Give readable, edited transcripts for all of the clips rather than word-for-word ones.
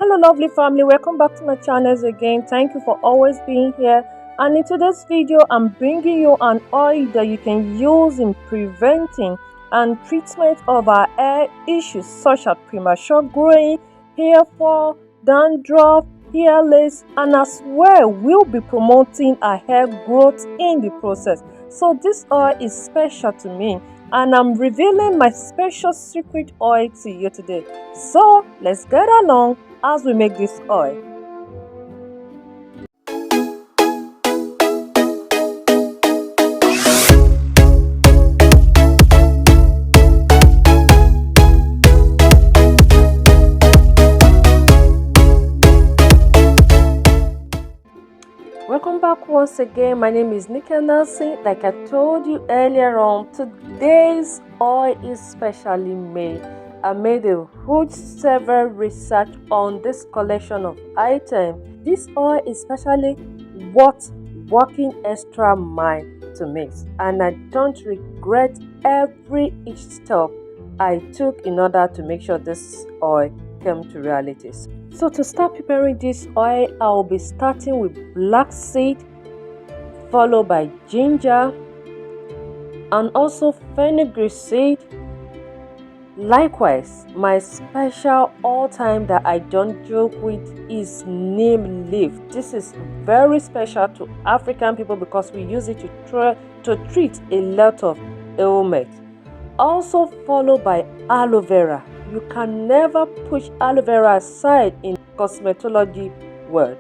Hello lovely family, welcome back to my channel again. Thank you for always being here, and in today's video I'm bringing you an oil that you can use in preventing and treatment of our hair issues such as premature growing, hair fall, dandruff, hair lace, and as well we'll be promoting our hair growth in the process. So this oil is special to me and I'm revealing my special secret oil to you today. So let's get along as we make this oil. Welcome back once again. My name is 𝙤𝙧𝙧𝙧𝙧. Like I told you earlier on, today's oil is specially made. I made a huge several research on this collection of items. This oil is especially worth working extra mile to mix, and I don't regret every each step I took in order to make sure this oil came to realities. So to start preparing this oil, I will be starting with black seed, followed by ginger, and also fenugreek seed. Likewise, my special all-time that I don't joke with is neem leaf. This is very special to African people because we use it to treat a lot of ailments. Also followed by aloe vera. You can never push aloe vera aside in cosmetology world.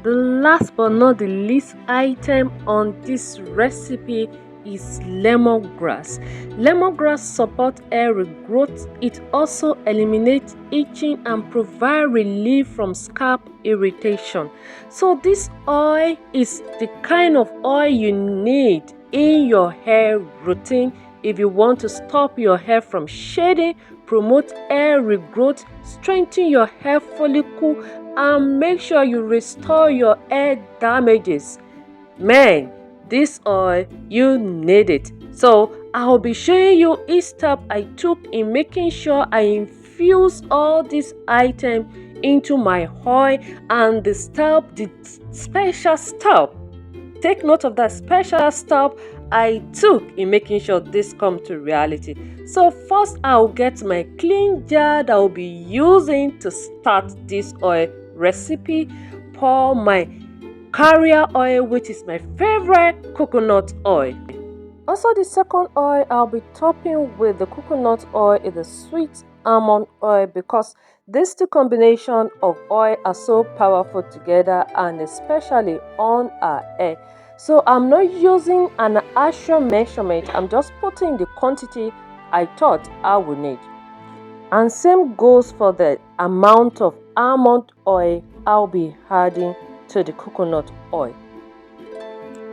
The last but not the least item on this recipe is lemongrass. Lemongrass supports hair regrowth. It also eliminates itching and provides relief from scalp irritation. So this oil is the kind of oil you need in your hair routine if you want to stop your hair from shedding, promote hair regrowth, strengthen your hair follicle, and make sure you restore your hair damages. Man, this oil, you need it. So I'll be showing you each step I took in making sure I infuse all these items into my oil, and the special step. Take note of that special step I took in making sure this come to reality. So first I'll get my clean jar that I'll be using to start this oil recipe. Pour my carrier oil, which is my favorite coconut oil. Also the second oil I'll be topping with the coconut oil is the sweet almond oil because these two combinations of oil are so powerful together, and especially on our hair. So I'm not using an actual measurement, I'm just putting the quantity I thought I would need. And same goes for the amount of almond oil I'll be adding to the coconut oil.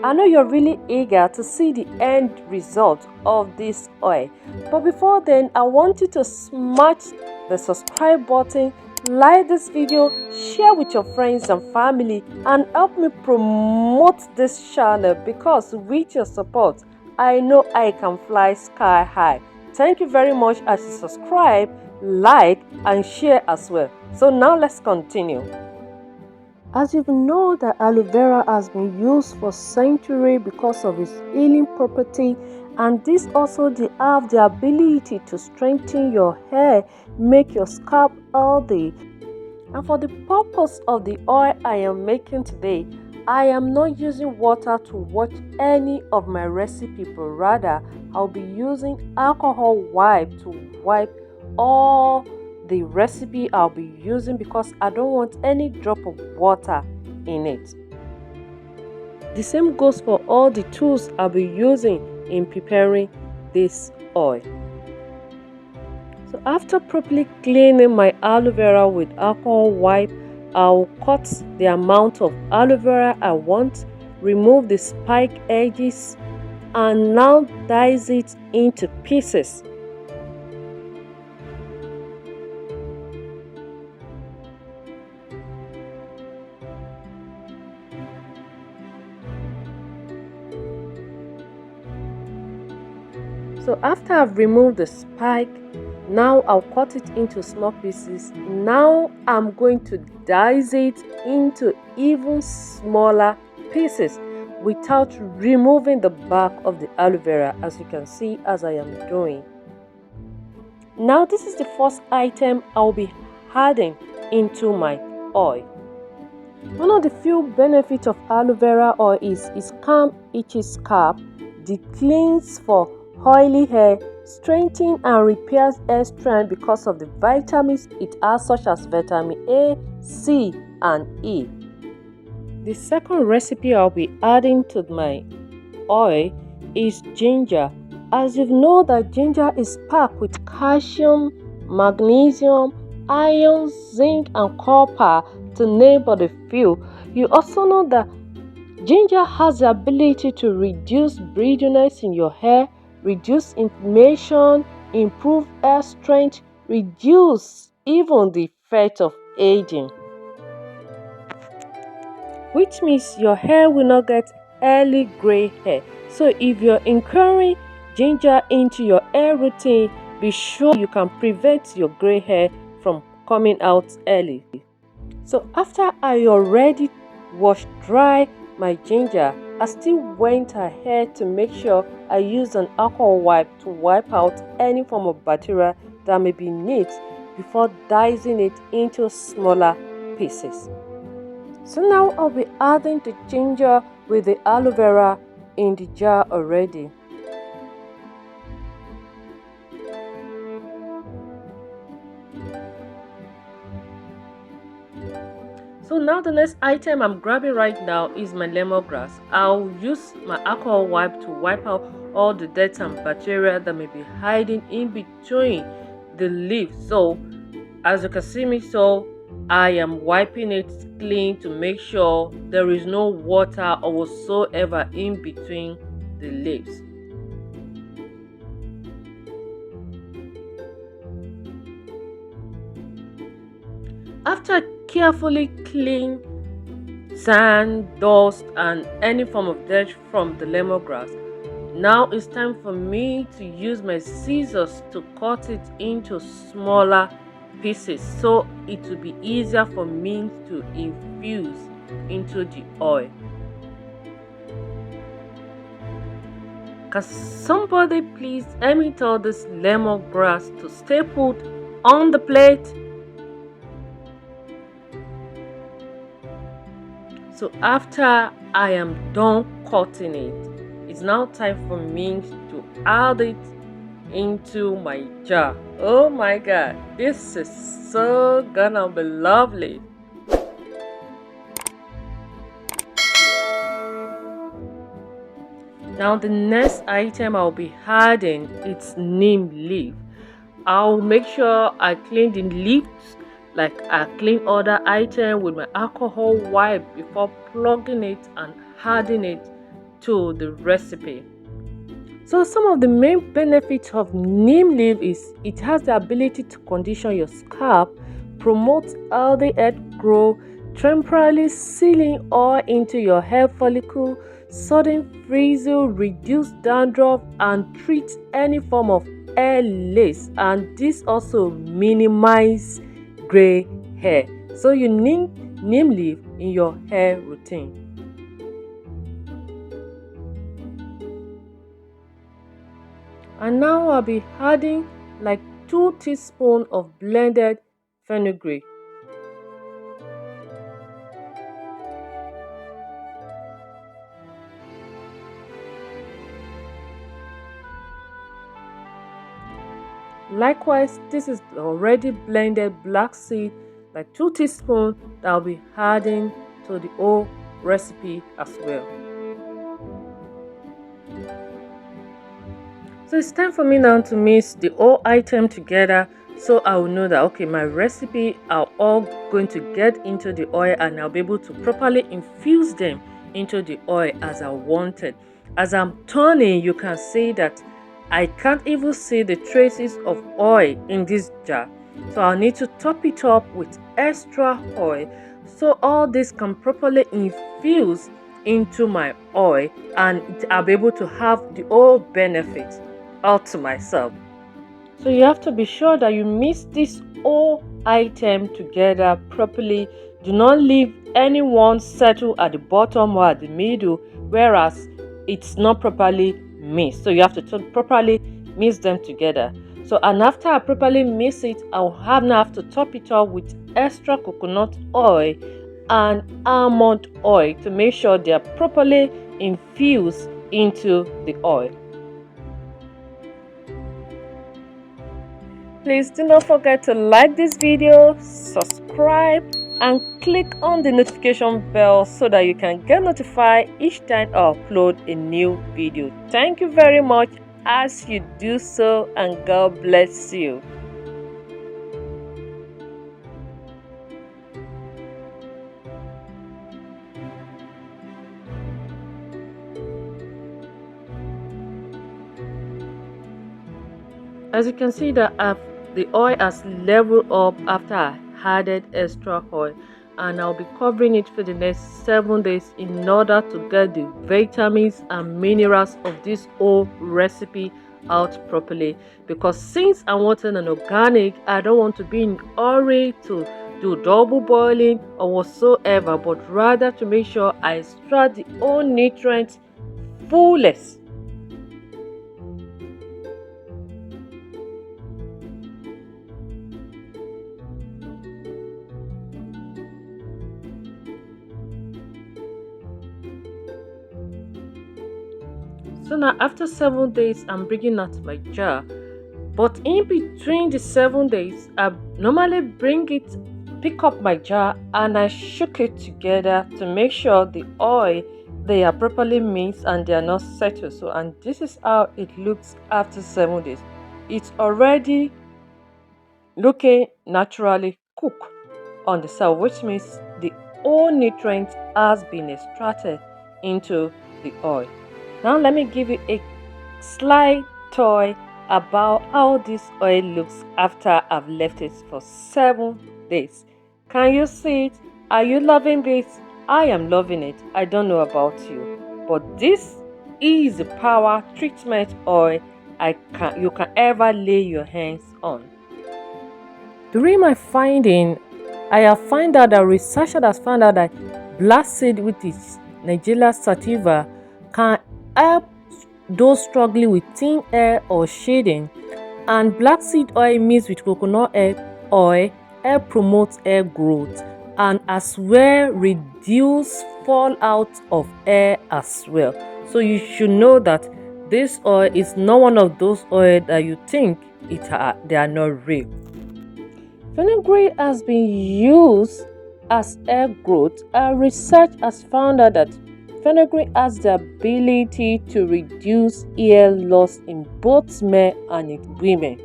I know you're really eager to see the end result of this oil, but before then I want you to smash the subscribe button, like this video, share with your friends and family, and help me promote this channel because with your support I know I can fly sky high. Thank you very much as you subscribe, like, and share as well. So now let's continue. As you know that aloe vera has been used for centuries because of its healing property, and this also they have the ability to strengthen your hair, make your scalp healthy. And for the purpose of the oil I am making today, I am not using water to wash any of my recipe, but rather I'll be using alcohol wipe to wipe all the recipe I'll be using because I don't want any drop of water in it. The same goes for all the tools I'll be using in preparing this oil. So after properly cleaning my aloe vera with alcohol wipe, I'll cut the amount of aloe vera I want, remove the spike edges, and now dice it into pieces. So after I've removed the spike, Now I'll cut it into small pieces. Now I'm going to dice it into even smaller pieces without removing the bark of the aloe vera, as you can see as I am doing. Now this is the first item I'll be adding into my oil. One of the few benefits of aloe vera oil is calm itchy scalp, decleans for oily hair, strengthens and repairs hair strand because of the vitamins it has, such as vitamin A, C, and E. The second recipe I'll be adding to my oil is ginger. As you know that ginger is packed with calcium, magnesium, iron, zinc, and copper, to name but a few. You also know that ginger has the ability to reduce breathiness in your hair, reduce inflammation, improve hair strength, reduce even the effect of aging, which means your hair will not get early gray hair. So if you're incurring ginger into your hair routine, be sure you can prevent your gray hair from coming out early. So after I already washed dry my ginger, I still went ahead to make sure I used an alcohol wipe to wipe out any form of bacteria that may be in it before dicing it into smaller pieces. So now I'll be adding the ginger with the aloe vera in the jar already. So now the next item I'm grabbing right now is my lemongrass. I'll use my alcohol wipe to wipe out all the dirt and bacteria that may be hiding in between the leaves. So as you can see me, so I am wiping it clean to make sure there is no water or whatsoever in between the leaves. After carefully clean sand, dust, and any form of dirt from the lemongrass, now it's time for me to use my scissors to cut it into smaller pieces so it will be easier for me to infuse into the oil. Can somebody please let me tell this lemongrass to stay put on the plate? So after I am done cutting it, it's now time for me to add it into my jar. Oh my god, this is so gonna be lovely. Now the next item I'll be adding is neem leaf. I'll make sure I clean the leaves like I clean other item with my alcohol wipe before plugging it and adding it to the recipe. So some of the main benefits of neem leaf is it has the ability to condition your scalp, promote healthy hair growth, temporarily sealing oil into your hair follicle, sudden frizzle, reduce dandruff, and treat any form of hair lace, and this also minimize gray hair. So you need neem leaf in your hair routine. And now I'll be adding like 2 teaspoons of blended fenugreek. Likewise, this is already blended black seed, like 2 teaspoons that I'll be adding to the whole recipe as well. So it's time for me now to mix the whole item together, so I will know that okay, my recipe are all going to get into the oil and I'll be able to properly infuse them into the oil as I wanted. As I'm turning, you can see that I can't even see the traces of oil in this jar. So I'll need to top it up with extra oil so all this can properly infuse into my oil and I'll be able to have the whole benefit all to myself. So you have to be sure that you mix this whole item together properly. Do not leave any one settle at the bottom or at the middle, whereas it's not properly mixed. So you have to properly mix them together. So, and after I properly mix it, I'll now have to top it up with extra coconut oil and almond oil to make sure they are properly infused into the oil. Please do not forget to like this video, subscribe, and click on the notification bell so that you can get notified each time I upload a new video. Thank you very much as you do so, and God bless you. As you can see that the oil has leveled up after I added extra oil, and I'll be covering it for the next 7 days in order to get the vitamins and minerals of this whole recipe out properly. Because since I wanted an organic, I don't want to be in a hurry to do double boiling or whatsoever, but rather to make sure I extract the whole nutrients fullest. So now after 7 days, I'm bringing out my jar. But in between the 7 days, I normally pick up my jar and I shook it together to make sure the oil, they are properly mixed and they are not settled. So, and this is how it looks after 7 days. It's already looking naturally cooked on the side, which means the whole nutrient has been extracted into the oil. Now let me give you a slight toy about how this oil looks after I've left it for 7 days. Can you see it? Are you loving this? I am loving it. I don't know about you, but this is the power treatment oil you can ever lay your hands on. During my finding, I have found out that researchers have found out that black seed, which is Nigella sativa, can help those struggling with thin hair or shedding, and black seed oil mixed with coconut oil help promote hair growth and as well reduce fallout of hair as well. So you should know that this oil is not one of those oils that you think they are not real. Fenugreek has been used as hair growth, and research has found out that fenugreek has the ability to reduce hair loss in both men and in women.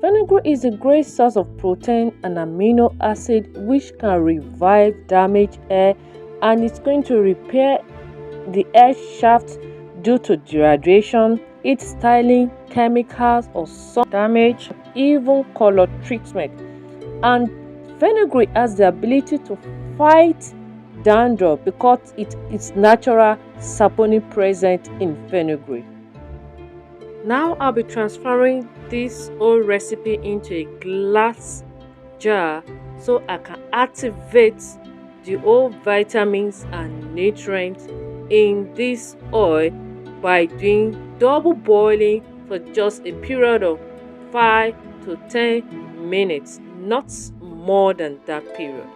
Fenugreek is a great source of protein and amino acid which can revive damaged hair, and it's going to repair the hair shaft due to dehydration, heat styling, chemicals or sun damage, even color treatment. And fenugreek has the ability to fight dandruff because it is natural saponin present in fenugreek. Now I'll be transferring this whole recipe into a glass jar so I can activate the whole vitamins and nutrients in this oil by doing double boiling for just a period of 5 to 10 minutes, not more than that period.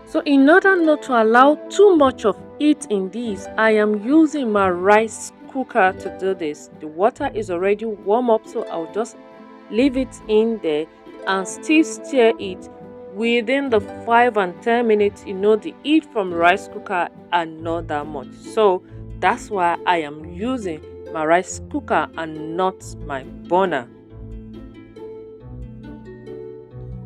So in order not to allow too much of heat in this, I am using my rice cooker to do this. The water is already warm up, so I'll just leave it in there and still stir it within the 5 and 10 minutes. You know, the heat from rice cooker are not that much, so that's why I am using my rice cooker and not my burner.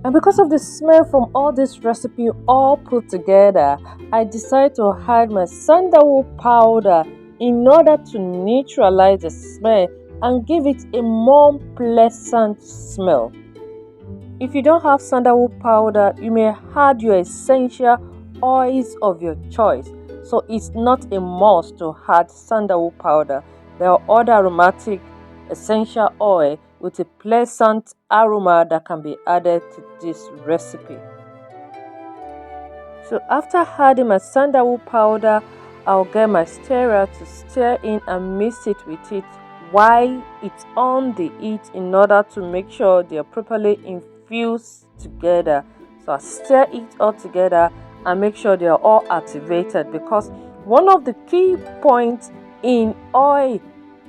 And because of the smell from all this recipe all put together, I decided to add my sandalwood powder in order to neutralize the smell and give it a more pleasant smell. If you don't have sandalwood powder, you may add your essential oils of your choice. So it's not a must to add sandalwood powder. There are other aromatic essential oil with a pleasant aroma that can be added to this recipe. So after adding my sandalwood powder, I'll get my stirrer to stir in and mix it with it while it's on the heat in order to make sure they are properly infused together. So I stir it all together and make sure they are all activated, because one of the key points in oil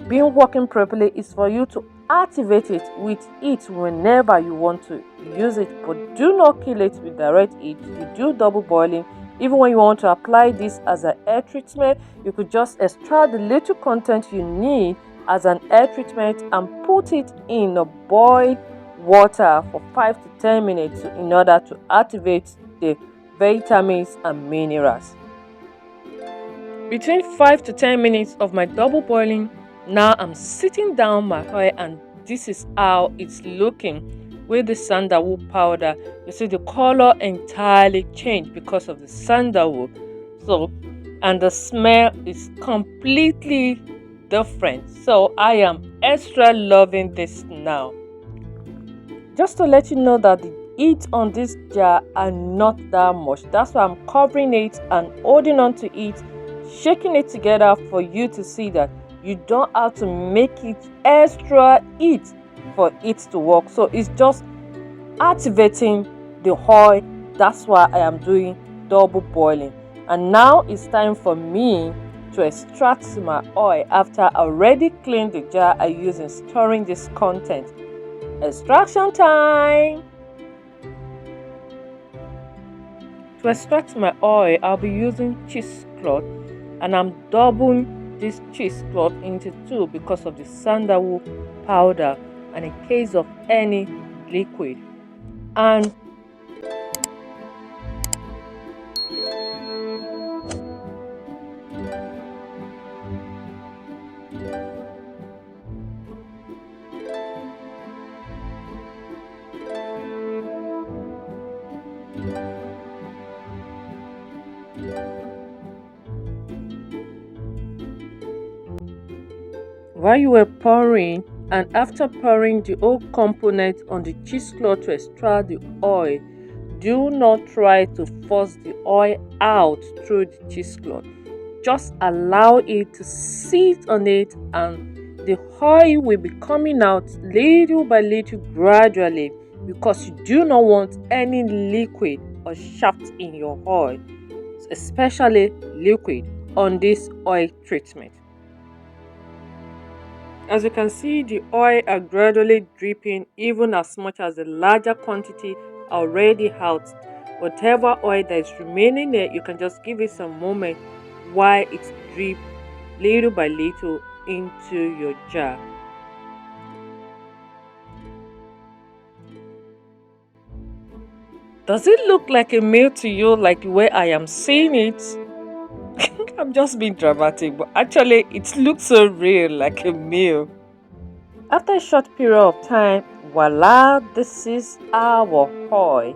being working properly is for you to activate it with it whenever you want to use it, but do not kill it with direct heat. You do double boiling. Even when you want to apply this as an hair treatment, you could just extract the little content you need as an hair treatment and put it in a boiled water for 5 to 10 minutes in order to activate the vitamins and minerals. Between 5 to 10 minutes of my double boiling, now I'm sitting down my oil, and this is how it's looking with the sandalwood powder. You see the color entirely changed because of the sandalwood. So, and the smell is completely different. So I am extra loving this now. Just to let you know that the heat on this jar are not that much. That's why I'm covering it and holding on to it, shaking it together for you to see that you don't have to make it extra heat for it to work. So it's just activating the oil. That's why I am doing double boiling. And now it's time for me to extract my oil after I already cleaned the jar I use in storing this content. Extraction time! To extract my oil, I'll be using cheesecloth, and I'm doubling this cheesecloth into 2 because of the sandalwood powder and in case of any liquid. And while you were pouring, and after pouring the whole component on the cheesecloth to extract the oil, do not try to force the oil out through the cheesecloth. Just allow it to sit on it, and the oil will be coming out little by little gradually, because you do not want any liquid or shaft in your oil, especially liquid on this oil treatment. As you can see, the oil are gradually dripping even as much as the larger quantity are already out. Whatever oil that is remaining there, you can just give it some moment while it's drip little by little into your jar. Does it look like a meal to you, like the way I am seeing it? I'm just being dramatic, but actually it looks so real, like a meal. After a short period of time, voila, this is our oil.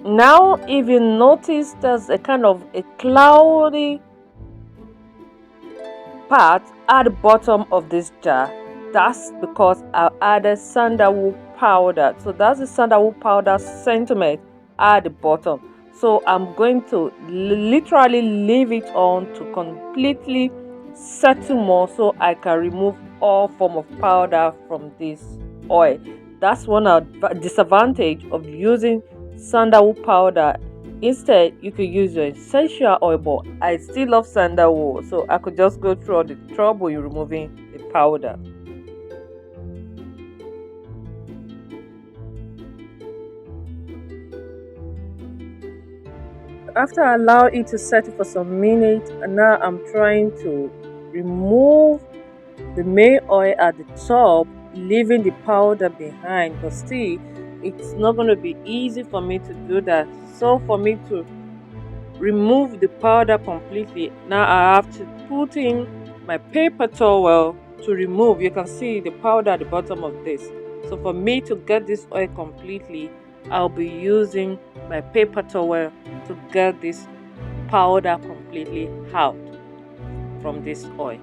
Now, if you notice there's a kind of a cloudy part at the bottom of this jar, that's because I added sandalwood powder. So that's the sandalwood powder sentiment at the bottom. So I'm going to literally leave it on to completely settle more, so I can remove all form of powder from this oil. That's one disadvantage of using sandalwood powder. Instead, you could use your essential oil, but I still love sandalwood, so I could just go through all the trouble in removing the powder. After I allow it to settle for some minutes, and now I'm trying to remove the main oil at the top, leaving the powder behind, but still it's not going to be easy for me to do that. So for me to remove the powder completely, now I have to put in my paper towel to remove. You can see the powder at the bottom of this. So for me to get this oil completely, I'll be using my paper towel to get this powder completely out from this oil.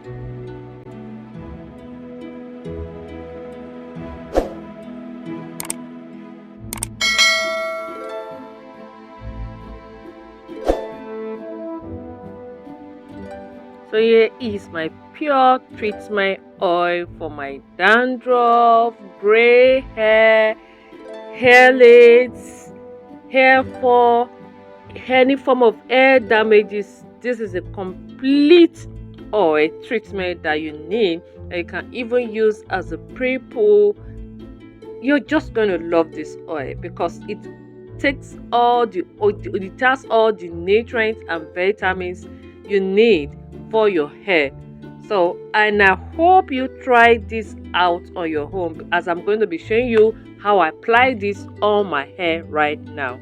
So here is my pure treatment oil for my dandruff, gray hair, hair lice, hair fall, any form of hair damages. This is a complete oil treatment that you need, and you can even use as a pre-poo. You're just going to love this oil because it takes it has all the nutrients and vitamins you need for your hair. So, and I hope you try this out on your home, as I'm going to be showing you how I apply this on my hair right now.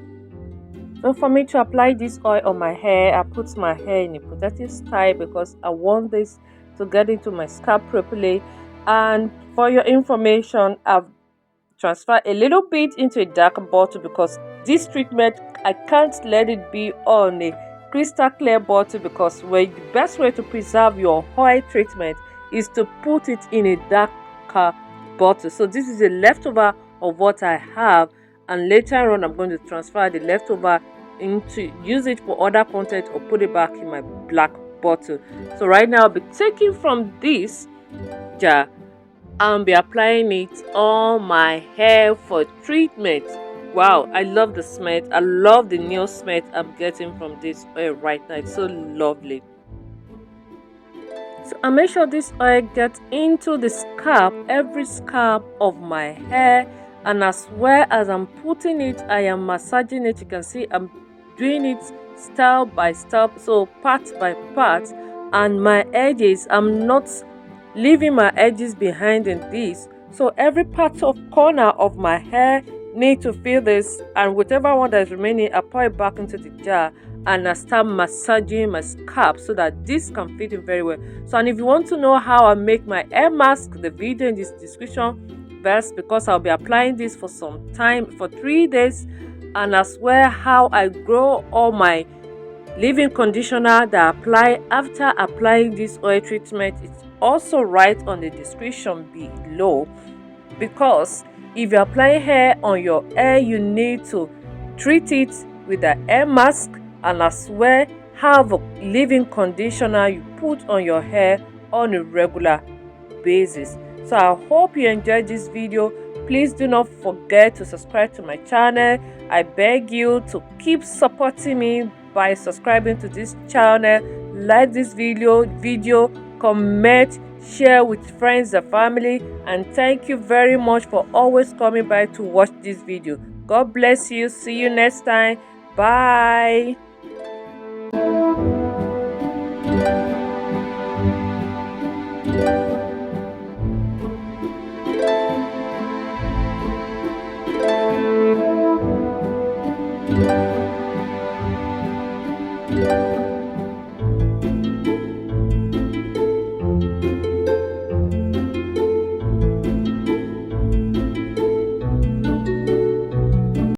So for me to apply this oil on my hair, I put my hair in a protective style because I want this to get into my scalp properly. And for your information, I've transferred a little bit into a darker bottle because this treatment, I can't let it be on a crystal clear bottle, because the best way to preserve your oil treatment is to put it in a darker bottle. So this is a leftover of what I have, and later on I'm going to transfer the leftover into use it for other content or put it back in my black bottle. So right now I'll be taking from this jar and be applying it on my hair for treatment. Wow, I love the smell. I love the new smell I'm getting from this oil right now. It's so lovely. So I make sure this oil gets into the scalp, every scalp of my hair, and as well as I'm putting it, I am massaging it. You can see I'm doing it step by step, so part by part. And my edges, I'm not leaving my edges behind in this, so every part of corner of my hair need to feel this, and whatever one that is remaining, I pour it back into the jar and I start massaging my scalp so that this can fit in very well. So, and if you want to know how I make my hair mask, the video in this description box, because I'll be applying this for some time, for 3 days, and as well how I grow all my leave-in conditioner that I apply after applying this oil treatment. It's also right on the description below, because if you're applying hair on your hair, you need to treat it with a hair mask, and as well have a leave-in conditioner you put on your hair on a regular basis. So I hope you enjoyed this video. Please do not forget to subscribe to my channel. I beg you to keep supporting me by subscribing to this channel, like this video, comment, share with friends and family, and thank you very much for always coming by to watch this video. God bless you. See you next time. Bye.